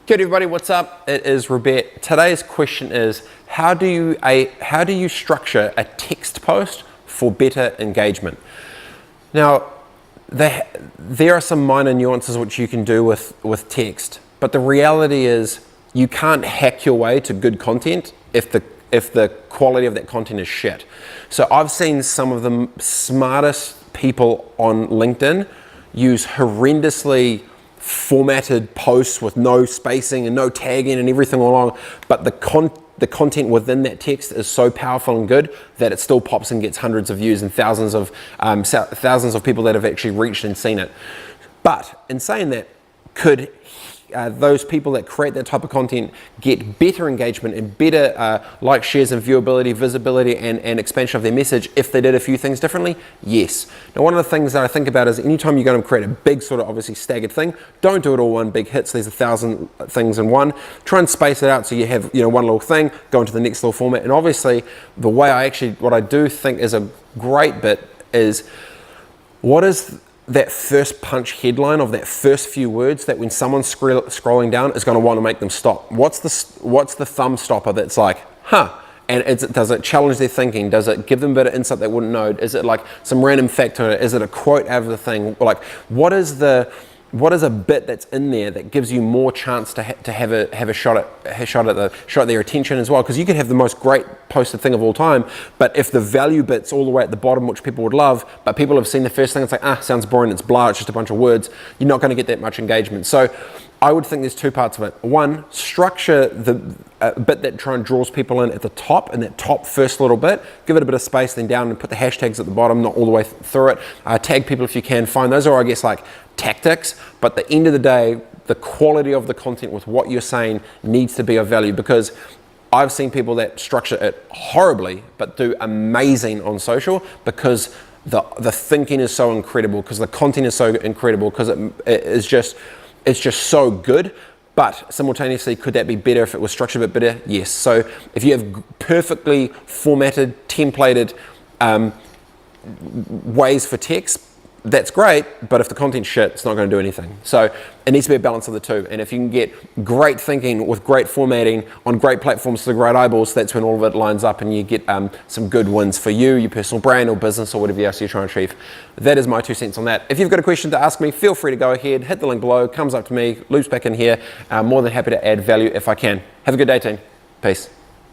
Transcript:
Good everybody, what's up? It is Robett. Today's question is, how do you structure a text post for better engagement? Now, there are some minor nuances which you can do with text, but the reality is you can't hack your way to good content if the quality of that content is shit. So I've seen some of the smartest people on LinkedIn use horrendously formatted posts with no spacing and no tagging and everything along, but the content within that text is so powerful and good that it still pops and gets hundreds of views and thousands of people that have actually reached and seen it. But in saying that, could those people that create that type of content get better engagement and better like, shares and viewability, visibility and expansion of their message if they did a few things differently? Yes. Now one of the things that I think about is anytime you're going to create a big sort of obviously staggered thing, don't do it all one big hit. So there's 1,000 things in one. Try and space it out so you have one little thing, go into the next little format. And obviously the way what I do think is a great bit is what is that first punch headline of that first few words that when someone's scrolling down is going to want to make them stop. What's the thumb stopper that's like, huh? And does it challenge their thinking? Does it give them a bit of insight they wouldn't know? Is it like some random fact or is it a quote out of the thing? Like, what is a bit that's in there that gives you more chance to have a shot at their attention as well? Because you could have the most great posted thing of all time, but if the value bit's all the way at the bottom, which people would love, but people have seen the first thing, it's like, sounds boring, it's blah, it's just a bunch of words, you're not going to get that much engagement. So I would think there's two parts of it. One, structure the bit that try and draws people in at the top, and that top first little bit, give it a bit of space, then down and put the hashtags at the bottom, not all the way through it. Tag people if you can, fine. Those are, I guess, like tactics, but at the end of the day, the quality of the content with what you're saying needs to be of value, because I've seen people that structure it horribly but do amazing on social because the thinking is so incredible, because the content is so incredible, because it's just so good. But simultaneously, could that be better if it was structured a bit better? Yes. So if you have perfectly formatted, templated ways for text, that's great, but if the content's shit, it's not going to do anything. So it needs to be a balance of the two. And if you can get great thinking with great formatting on great platforms to the great eyeballs, that's when all of it lines up and you get some good wins for you, your personal brand or business or whatever else you're trying to achieve. That is my 2 cents on that. If you've got a question to ask me, feel free to go ahead, hit the link below, comes up to me, loops back in here. I'm more than happy to add value if I can. Have a good day, team. Peace.